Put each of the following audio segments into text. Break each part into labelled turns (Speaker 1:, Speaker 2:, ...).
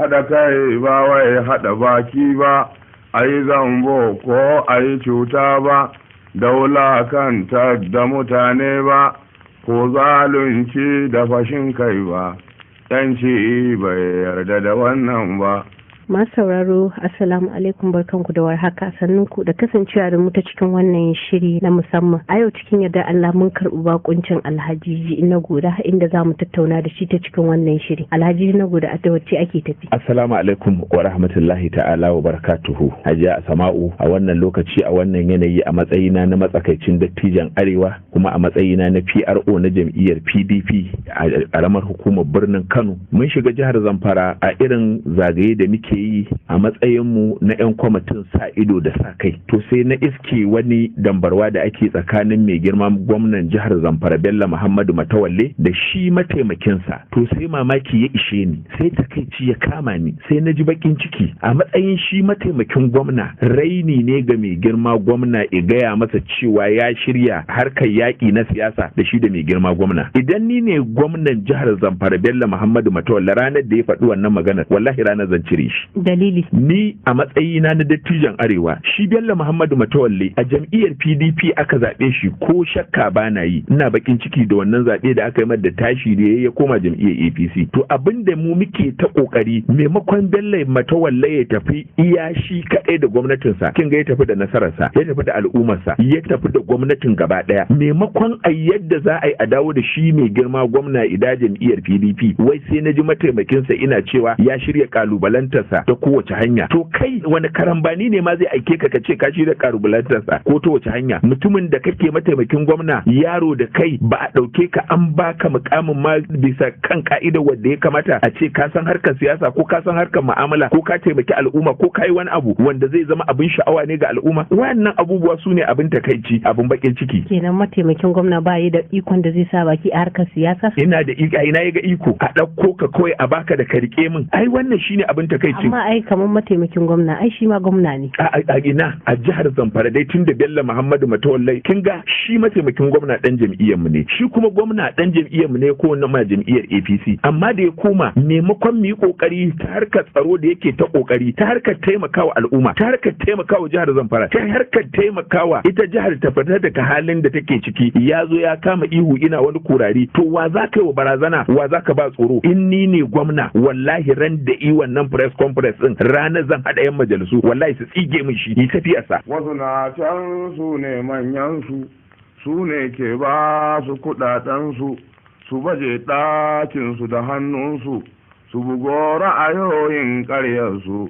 Speaker 1: haɗa kai ba wai haɗa baki ba, a yi zambo ko a yi cuta ba, daula kanta da mutane ba, ko zalunci da fashin kai ba, ‘yanci bai yarda da wannan ba.
Speaker 2: Masu sauraro, Assalamu alaikum, barkanku da warhaka, sannunku da kasancewa da mu ta cikin wannan shiri na musamman. A yau cikin yadda Allah mun karɓi bakuncin Alhaji na Goda inda za mu tattauna da shi ta cikin wannan shiri. Alhaji na Goda, a wacce ake tafi?
Speaker 3: Assalamu alaikum wa rahmatullahi ta'ala wa barakatuhu. Hajiya Asama'u, a wannan lokaci, a wannan yanayi, a matsayina na matsakaicin dattijan Arewa, kuma a matsayina na PRO na jam'iyyar PDP a ƙaramar hukumar birnin Kano, mun shiga jihar Zamfara a irin zagaye da muke yi a matsayinmu na 'yan kwamitin sa ido da sa kai. To sai na iske wani dambarwa da ake tsakanin mai girma gwamnan jihar Zamfara Bello Muhammadu Matawalle da shi mataimakinsa. To sai mamaki ya ishe ni, sai takaici ya kama ni, sai na ji bakin ciki a matsayin shi mataimakin gwamna. Raini ne ga mai girma gwamna ya gaya masa cewa ya shirya harkar yaƙi na siyasa da shi da mai girma gwamna. Idan ni ne gwamnan jihar Zamfara Bello Muhammadu Matawalle, ranar da ya faɗi wannan maganar, wallahi ranar zan cire shi.
Speaker 2: Dalili?
Speaker 3: Ni a matsayina na dattijan Arewa, shi Bello Muhammadu Matawalle a jam'iyyar PDP aka zaɓe shi, ko shakka ba na yi. Ina bakin ciki da wannan zaɓe da aka yi da tashi da ya koma jam'iyyar APC. To abin da mu muke ta kokari, maimakon Bello Matawalle ya tafi iya shi kaɗai da gwamnatinsa, kin ga ya tafi da nasararsa, ya tafi da al'ummarsa, ya tafi da gwamnatin gaba ɗaya. Maimakon a yadda za a yi a dawo da shi mai girma gwamna ida jam'iyyar PDP, wai sai na ji mataimakinsa ina cewa ya shirya kalubalantarsa ta kowace hanya. To kai wani karambani ne ma zai aike ka ce ka shirya kalubalantarsa ko ta wace hanya? Mutumin da kake mataimakin gwamna, yaro da kai, ba a ɗauke ka an baka mukamin ma bisa kan ka'ida wanda ya kamata a ce ka san harkar siyasa ko ka san harkar mu'amala ko ka taimaki al'umma ko ka yi wani abu wanda zai zama abin sha'awa ne ga al'umma. Wannan abubuwa su ne abin takaici, abin bakin ciki.
Speaker 2: Kenan mataimakin gwamna ba yi da ikon da zai sa baki a harkar siyasa?
Speaker 3: Ina da iko, ina ga iko a ɗauko ka kawai a baka da ka rike min. Ai wannan shine abin takaici.
Speaker 2: Amma ai kamar mataimakin gwamna, ai shi ma gwamna ne.
Speaker 3: A ina a jihar Zamfara dai tun da Bello Muhammadu Matawalle, kin ga shi mataimakin gwamna dan jam'iyyar mu ne, shi kuma gwamna dan jam'iyyar mu ne ko na ma jam'iyyar APC. Amma da ya koma, maimakon mu yi kokari ta harkar tsaro da yake ta kokari, ta harkar taimakawa al'umma, ta harkar taimakawa jihar Zamfara, ta harkar taimakawa ita jihar ta fita daga halin da take ciki, ya zo ya kama ihu ina wani kurari. To wa za ka yi wa barazana, wa za ka ba tsoro? In ni ne gwamna, wallahi ran da wannan press conference din ranar zan haɗa 'yan majalisu, wallahi su tsige min shi yi tafiyarsa.
Speaker 1: Wasu na can su ne manyan su ne ke ba su kuɗaɗensu, su baje ɗakinsu da hannunsu, su bugo ra'ayoyin ƙaryarsu.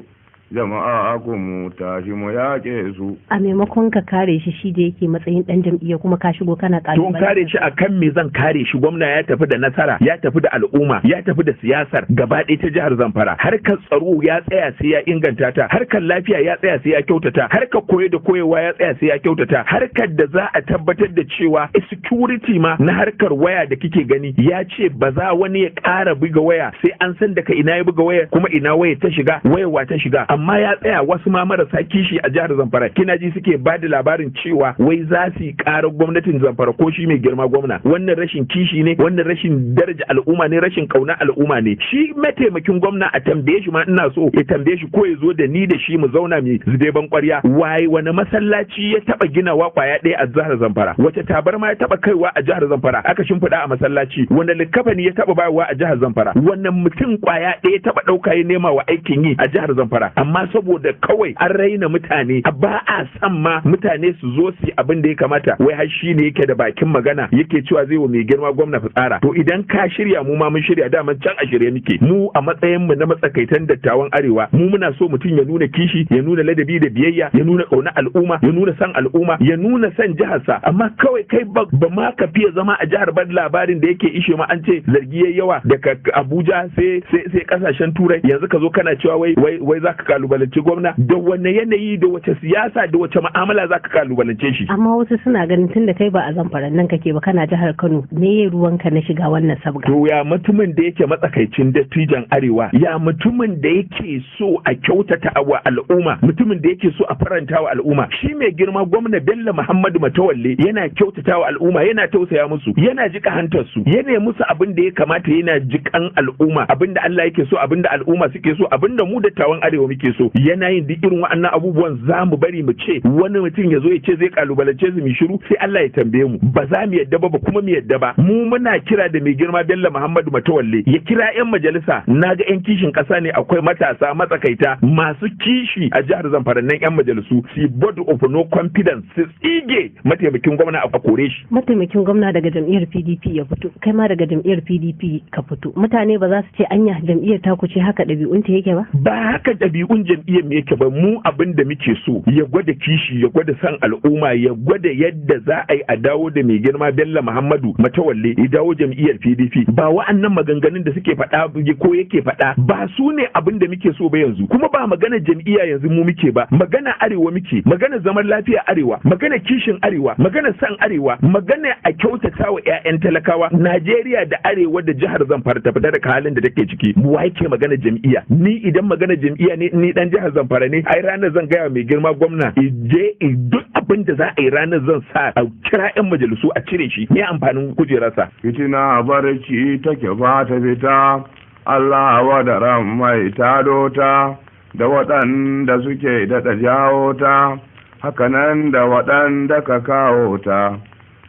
Speaker 1: Jama'a ku mu tashi mu yaƙe su.
Speaker 2: A maimakon ka kare shi, shi da yake matsayin ɗan jam'iyya kuma ka shigo kana ƙalubale.
Speaker 3: Don kare shi akan me zan kare shi? Gwamna ya tafi da nasara, ya tafi da al'umma, ya tafi da siyasar gaba ɗaya ta jihar Zamfara. Harkar tsaro ya tsaya sai ya inganta ta, harkar lafiya ya tsaya sai ya kyautata, harkar koyo da koyewa ya tsaya sai ya kyautata, harkar da za a tabbatar da cewa security ma na harkar waya da kike gani, ya ce ba za wani ya ƙara buga waya sai an san daga ina ya buga waya kuma ina waya ta shiga, wayarwa ta shiga. Amma ya tsaya wasu ma marasa kishi a jihar Zamfara, kina ji suke ba da labarin cewa wai za su yi ƙarar gwamnatin Zamfara ko shi mai girma gwamna. Wannan rashin kishi ne, wannan rashin daraja al'umma ne, rashin kauna al'umma ne. Shi mataimakin gwamna a tambaye shi ma, ina so ya tambaye shi ko ya zo da ni da shi mu zauna mu zubeban ƙwarya. Waye wani masallaci ya taba ginawa kwaya ɗaya a jihar Zamfara? Wace tabarma ya taba kaiwa a jihar Zamfara aka shimfiɗa a masallaci? Wanda likafani ya taba bayarwa a jihar Zamfara? Wannan mutum kwaya ɗaya taba ɗauka ya nema wa aikin yi a jihar Zamfara? Amma saboda kawai an raina mutane, ba a san ma mutane su zo su yi abin da ya kamata, wai har shi ne yake da bakin magana yake cewa zai wa mai girma gwamna fitsara. To idan ka shirya, mu ma mun shirya, daman can a shirye nake. Mu a matsayin mu na matsakaitan dattawan Arewa, mu muna so mutum ya nuna kishi, ya nuna ladabi da biyayya, ya nuna kauna al'umma, ya nuna san al'umma, ya nuna san jiharsa. Amma kawai kai ba ma ka fiye zama a jihar ba. Labarin da yake ishe ma an ce zargi yayi yawa daga Abuja sai kasashen Turai, yanzu ka zo kana cewa wai za ka kalubalance gwamna, da wanne yanayi, da wace siyasa, da wace mu'amala zaka kalubalance shi.
Speaker 2: Amma wasu suna ganin tunda kai ba a Zamfara nan kake ba, kana jihar Kano, me ruwanka na shiga wannan sabga?
Speaker 3: To ya mutumin da yake matsakaicin dattijan arewa, ya mutumin da yake so a kyautata wa al'umma, mutumin da yake so a faranta wa al'umma, shi mai girma gwamna Bello Muhammadu Matawalle yana kyautata wa al'umma, yana tausaya musu, yana jika hantar su, yana musu abin da ya kamata, yana jikan al'umma, abin da Allah yake so, abin da al'umma suke so, abin da mu dattawan arewa muke so. Yana yin duk irin waɗannan abubuwan. Za mu bari mu ce wani mutum ya zo ya ce zai kalubalance su mu shiru? Sai Allah ya tambaye mu. Ba za mu yadda ba, ba kuma mu yadda ba. Mu muna kira da mai girma Bello Muhammadu Matawalle ya kira 'yan majalisa. Na ga 'yan kishin ƙasa ne, akwai matasa matsakaita masu kishi a jihar Zamfara nan 'yan majalisu, si board of no confidence, su tsige mataimakin gwamna a kore shi.
Speaker 2: Mataimakin gwamna daga jam'iyyar PDP ya fito, kai ma daga jam'iyyar PDP ka fito. Mutane ba za su ce anya jam'iyyar ta ku ce haka ɗabi'un ta yake ba? Ba
Speaker 3: haka ɗabi'un jam'iyyar mu yake ba. Mu abin da muke so ya gwada kishi, ya gwada san al'umma, ya gwada yadda za a yi a dawo da mai girma Bello Muhammadu Matawalle ya dawo jam'iyyar PDP. Ba wa'annan maganganun da suke faɗa ko yake faɗa ba su ne abin da muke so ba yanzu. Kuma ba magana jam'iyya yanzu mu muke ba, magana arewa muke, magana zaman lafiya arewa, magana kishin arewa, magana san arewa, magana a kyautata wa 'ya'yan talakawa. Najeriya da arewa da jihar Zamfara ta fita daga halin da take ciki. Mu yake magana jam'iyya? Ni idan magana jam'iyya ne, ni dan jihar Zamfara ne, ai ranar zan gaya mai girma gwamna je duk abin da za a yi ranar zan sa a kira 'yan majalisu a cire shi. Me amfanin kujerarsa?
Speaker 1: Fitina barci take ba ta fita, Allah wadaran mai tado ta, da waɗanda suke daɗa jawo ta, hakanan da waɗanda ka kawo ta.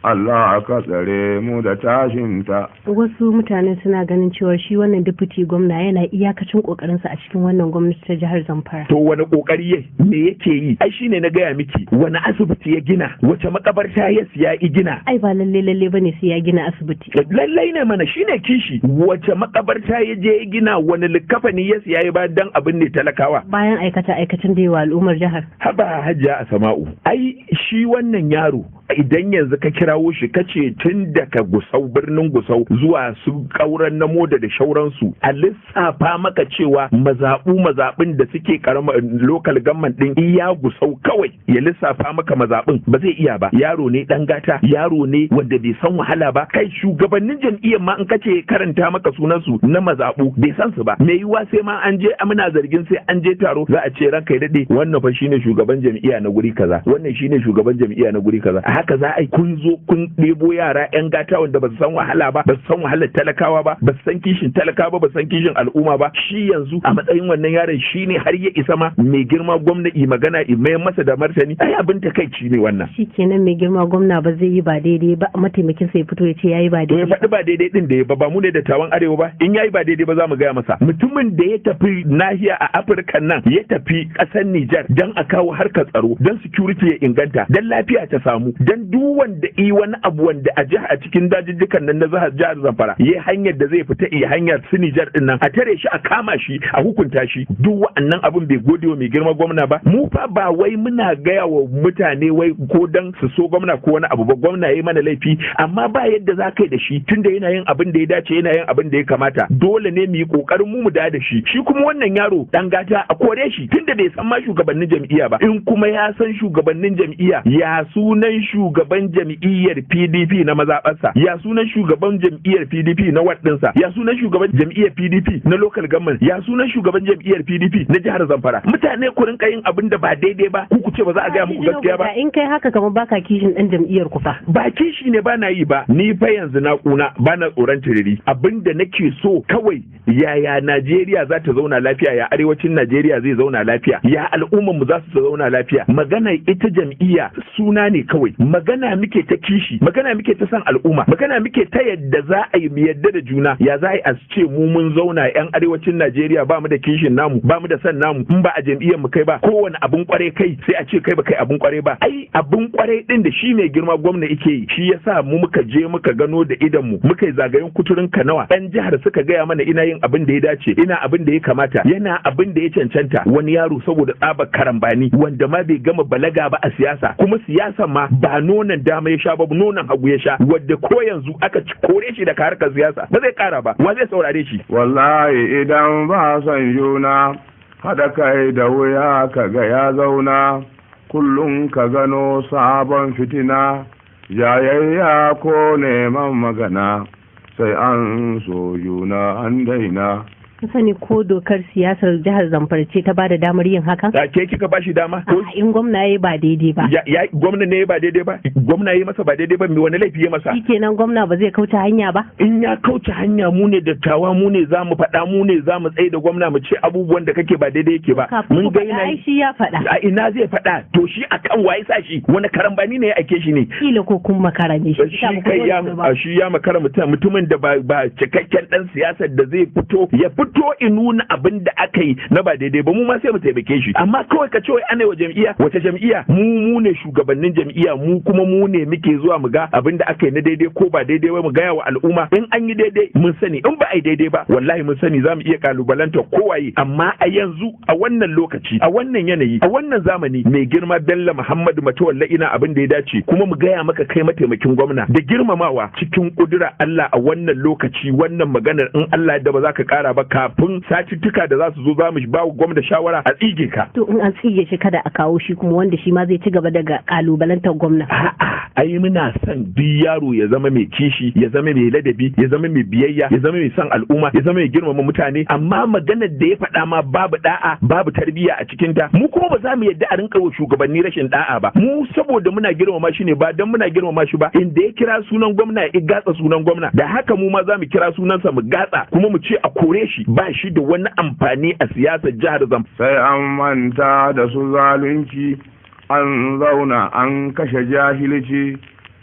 Speaker 1: Allah ka tsare mu da tashinta.
Speaker 2: Wasu mutane suna ganin cewa shi wannan deputy gwamna yana iyakacin kokarinsa a cikin wannan gwamnati ta jihar Zamfara.
Speaker 3: To wani kokari me yake yi? Ai shine na gaya miki, wani asibiti ya gina, wace makabarta ya siya gina.
Speaker 2: Ai ba lalle bane sai ya gina asibiti.
Speaker 3: Lallai ne mana, shine kishi. Wace makabarta ya je ya gina, wani likafani ya siya ba dan abin ne talakawa.
Speaker 2: Bayan aikacin da yawa al'ummar jihar.
Speaker 3: Haba Hajiya Asama'u, ai shi wannan yaro idan yanzu ka kirawo shi kace tun daga Gusau, birnin Gusau zuwa su kauran na Moda da shauransu, a lissafa maka cewa mazaɓin da suke karama local government din iya Gusau kawai, ya lissafa maka mazaɓin ba zai iya ba. Yaro ne dan gata, yaro ne wanda bai san wahala ba. Kai shugabannin jam'iyyar ma in kace karanta maka sunansu na mazaɓu bai san su ba. Me yiwa sai ma an je muna zargin sai an je taro za a ce ranka ya dade wannan fa shine shugaban jam'iyya na guri kaza, wannan shine shugaban jam'iyya na guri kaza. Haka za a yi kun zo kun ɗebo yara 'yan gata wanda ba su san wahala ba, ba su san wahalar talakawa ba, ba su san kishin talakawa ba, ba su san kishin al'umma ba. Shi yanzu a matsayin wannan yaron shi ne har ya isa ma mai girma gwamna magana mai masa da martani. Ai abin takaici ne wannan.
Speaker 2: Shi kenan mai girma gwamna ba zai yi ba daidai ba, mataimakin sai fito ya ce yayi ba daidai.
Speaker 3: To ya faɗi ba daidai din da ya ba mu ne da tawan arewa ba. In yayi ba daidai ba za mu gaya masa. Mutumin da ya tafi nahiya a Afirka nan, ya tafi ƙasar Nijar dan a kawo harkar tsaro, dan security ya inganta, dan lafiya ta samu, dan duk wanda yi wani abu wanda a cikin dajijjikan nan na jihar Zamfara yayi hanyar da zai fita hanyar su Nijar din nan, a tare shi, a kama shi, a hukunta shi. Duk wa'annan abun bai gode wa mai girma gwamna ba. Mu fa ba wai muna gaya wa mutane wai ko dan su so gwamna ko wani abu ba. Gwamna yayi mana laifi, amma ba yadda za ka yi da shi, tunda yana yin abin da ya dace, yana yin abin da ya kamata. Dole ne mu yi kokarin mu da shi. Shi kuma wannan yaro dan gata a kore shi, tunda bai san ma shugabannin jam'iyya ba. In kuma ya san shugabannin jam'iyya, ya sunan shugaban jam'iyyar PDP na mazaɓarsa, ya sunan shugaban jam'iyyar PDP na waɗinsa, ya sunan shugaban jam'iyyar PDP na local government, ya sunan shugaban jam'iyyar PDP na jihar Zamfara. Mutane ku rinka yin abin da ba daidai ba, ku ce ba za a gaya muku gaskiya ba.
Speaker 2: In kai haka kamar baka kishin ɗan jam'iyyar ku fa.
Speaker 3: Ba kishi ne ba na yi ba, ni fa yanzu na kuna ba na tsoron tiriri. Abin da nake so kawai yaya Najeriya za ta zauna lafiya, ya arewacin Najeriya zai zauna lafiya, ya al'ummar mu za su zauna lafiya. Magana ita jam'iyya suna ne kawai, magana muke ta kishi, magana muke ta san al'umma, magana muke ta yadda za a yi yadda da juna. Ya za a yi a ce mu mun zauna yan arewacin Najeriya ba mu da kishin namu, ba mu da san namu, in ba a jam'iyyar mu kai ba, kowane abun kware kai sai a ce kai ba kai abun kware ba. Ai abun kware din da shi mai girma gwamna yake yi, shi yasa mu muka je muka gano da idan mu, muka yi zagayen kuturin Kanawa, ɗan jihar suka gaya mana ina yin abin da ya dace, ina abin da ya kamata, yana abin da ya cancanta. Wani yaro saboda tsabar karambani wanda ma bai gama balaga ba a siyasa, kuma siyasan ma ba nonon dama ya sha ba, nonon hagu ya sha, wadda ko yanzu aka kore shi daga harkar siyasa ba zai kara ba, wa zai saurare shi?
Speaker 1: Wallahi idan ba son juna haɗa kai da wuya kaga ya zauna, kullum ka gano sabon fitina, jayayya ko neman magana, sai an so juna an daina.
Speaker 2: sani ko dokar siyasar jihar Zamfara ce ta bada damar yin hakan?
Speaker 3: Ke kika bashi dama?
Speaker 2: In gwamna yayi ba daidai ba.
Speaker 3: Ya gwamna ne ba daidai ba? Gwamna yayi masa ba daidai ba, me wani laifi ya masa?
Speaker 2: Shikenan gwamna ba zai kauce hanya ba?
Speaker 3: In ya kauce hanya mu ne dattawa, mu ne za mu faɗa, mu ne za mu tsaye da gwamna mu ce abubuwan da kake ba daidai yake ba.
Speaker 2: Mun ga yana shi ya faɗa.
Speaker 3: A ina zai faɗa? To shi akan waye sa shi? Wani karambani ne ya ake shi ne?
Speaker 2: Kila ko kun makara ne shi.
Speaker 3: Shi ya makara mutumin da ba cikakken dan siyasar da zai fito in nuna abin da aka yi na ba daidai ba, mu ma sai mu taimake shi. Amma kawai ka ce wai ana wa jam'iyya, wace jam'iyya? Mu ne shugabannin jam'iyya, mu kuma mu ne muke zuwa mu ga abin da aka yi na daidai ko ba daidai ba, mu gaya wa al'umma. In an yi daidai mun sani, in ba a yi daidai ba wallahi mun sani, za mu iya kalubalanta kowaye. Amma a yanzu, a wannan lokaci, a wannan yanayi, a wannan zamani, mai girma Bello Muhammadu Matawalle ina abin da ya dace, kuma mu gaya maka kai mataimakin gwamna da girmamawa cikin kudura Allah a wannan lokaci, wannan maganar in Allah da ba za ka kara ba kafin satuttuka da za su zo za mu ba gwamna shawara a tsige ka.
Speaker 2: To in an tsige shi kada a kawo shi kuma wanda shi ma zai ci gaba daga kalubalantar gwamna.
Speaker 3: Ai muna son duk yaro ya zama mai kishi, ya zama mai ladabi, ya zama mai biyayya, ya zama mai son al'umma, ya zama mai girmama mutane, amma maganar da ya faɗa ma babu da'a, babu tarbiyya a cikin ta. Mu kuma ba za mu yadda a rinka wa shugabanni rashin da'a ba. Mu saboda muna girmama shi ne, ba dan muna girmama shi ba. Inda ya kira sunan gwamna ya gatsa sunan gwamna, da haka mu ma za mu kira sunansa mu gatsa kuma mu ce a kore shi, ba shi da wani amfani a siyasar jihar Zamfara.
Speaker 1: Sai an manta da su zalunci, an zauna an kashe jahilci,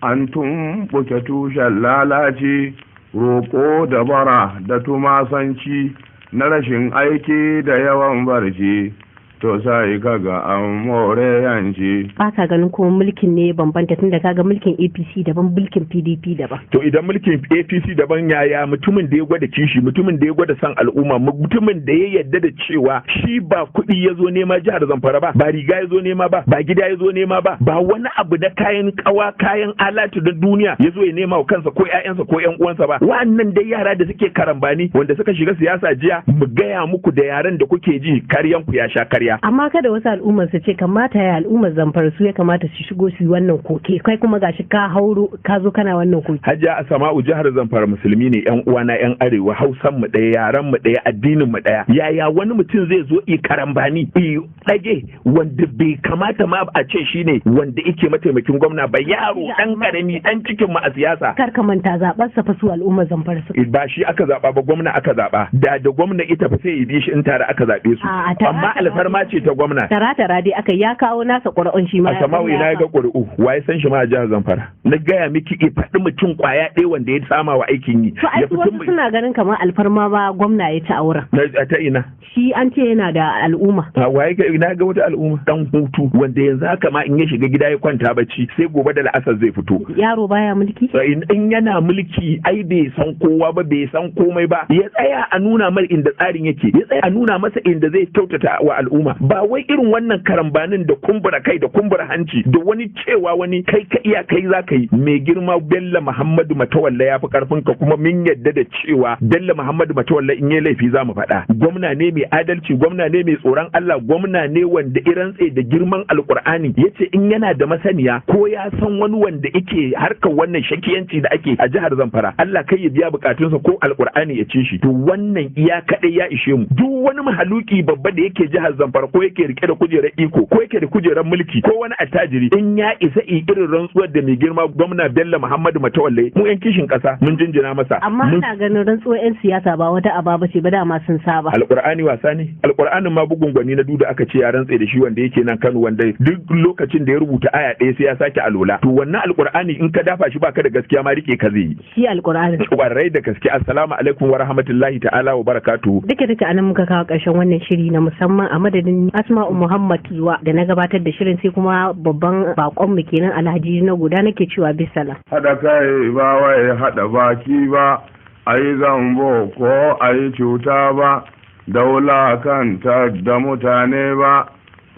Speaker 1: an tumɓuke tushen lalaci, roƙo da bara da tumasanci, na rashin aiki da yawan barci. To sai kaga an more yanci.
Speaker 2: Ba ka ganin kuma mulkin ne bambanta, tunda kaga mulkin APC daban, mulkin PDP daban.
Speaker 3: To idan mulkin APC daban, yaya mutumin da ya gwada kishi, mutumin da ya gwada san al'umma, mutumin da ya yadda da cewa shi ba kuɗi ya zo nema jihar Zamfara ba, ba riga ya zo nema ba, ba gida ya zo nema ba, ba wani abu da kayan kawa, kayan alatu da duniya ya zo ya nema wa kansa ko ƴaƴansa ko ƴan uwansa ba. Wa'annan dai yara da suke karambani, wanda suka shiga siyasa jiya, mu gaya muku da yaran da kuke ji karyan ku ya sha karya.
Speaker 2: Amma kada wasu al'ummar su ce kamata ya al'ummar Zamfara su ya kamata su shigo su yi wannan koke, kai kuma gashi ka hauro ka zo kana wannan koke. Hajiya
Speaker 3: Asama'u, jihar Zamfara musulmi ne, yan uwana yan arewa, Hausan mu ɗaya, yaran mu ɗaya, addinin mu ɗaya. Yaya wani mutum zai zo i karambani i ɗage wanda bai kamata ma a ce shine wanda yake mataimakin gwamna ba, yaro dan karami dan cikin mu a siyasa. Kar
Speaker 2: ka manta zaɓar sa fa su al'ummar Zamfara su.
Speaker 3: Ba shi aka zaɓa ba, gwamna aka zaɓa. Da gwamna ita fa sai ya bi shi in tare aka zaɓe su. Amma alfarma ce ta gwamna.
Speaker 2: Tara dai aka ya kawo nasa ƙuri'un shi ma.
Speaker 3: Asama'u ina ga ƙuri'u, waye san shi ma a jihar Zamfara. Na gaya miki faɗi mutum kwaya ɗaya wanda ya sama wa aikin yi.
Speaker 2: To ai wasu suna ganin kamar alfarma ba gwamna ya ci a wurin.
Speaker 3: Ta ina?
Speaker 2: Shi an ce yana da al'umma.
Speaker 3: Waye ina ga wata al'umma? Dan hutu wanda yanzu haka ma in ya shiga gida ya kwanta bacci sai gobe da la'asar zai fito.
Speaker 2: Yaro baya mulki?
Speaker 3: In yana mulki ai bai san kowa ba, bai san komai ba. Ya tsaya a nuna mar inda tsarin yake, ya tsaya a nuna masa inda zai kyautata wa al'umma. Ba wai irin wannan karambanin da kumbura kai da kumbura hanci da wani cewa wani kai ka iya kai za ka yi. Mai girma Bello Muhammadu Matawalle ya fi karfin ka, kuma min yadda da cewa Bello Muhammadu Matawalle in yi laifi za mu faɗa. Gwamna ne mai adalci, gwamna ne mai tsoron Allah, gwamna ne wanda iran tsaye da girman alkur'ani ya ce in yana da masaniya ko ya san wani wanda yake harkar wannan shakiyanci da ake a jihar Zamfara, Allah kai ya biya bukatunsa ko alkur'ani ya ci shi. To wannan iya kaɗai ya ishe mu. Duk wani mahaluki babba da yake jihar Zamfara ko yake rike da kujerar iko ko yake da kujerar mulki ko wani attajiri, in ya isa irin rantsuwar da mai girma gwamna Bello Muhammadu Matawalle, mu yan kishin kasa mun jinjina masa.
Speaker 2: Amma ina ganin rantsuwar yan siyasa ba wata aba ce ba, dama sun saba.
Speaker 3: Alkur'ani wasa ne? Alkur'anin ma bugun gwani na duda aka ce ya rantse da shi wanda yake nan Kano, wanda duk lokacin da ya rubuta aya ɗaya sai ya sake alola. To wannan alkur'ani in ka dafa shi baka da gaskiya ma rike ka zai yi.
Speaker 2: Shi alkur'ani
Speaker 3: kwarai da gaske. Assalamu alaikum wa rahmatullahi ta'ala wa barakatuhu.
Speaker 2: Duka anan muka kawo ƙarshen wannan shiri na musamman, a madadin Asma'u Muhammad Zuwa da na gabatar da shirin, sai kuma babban bakon mu kenan Alhaji na guda, nake cewa bisala.
Speaker 1: Hada kai ba wai hada baki ba, ai zambo ko ai cuta ba, daula kanta da mutane ba,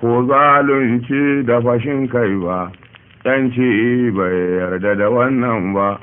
Speaker 1: ko zalunci da fashin kai ba, yanci bai yarda da wannan ba.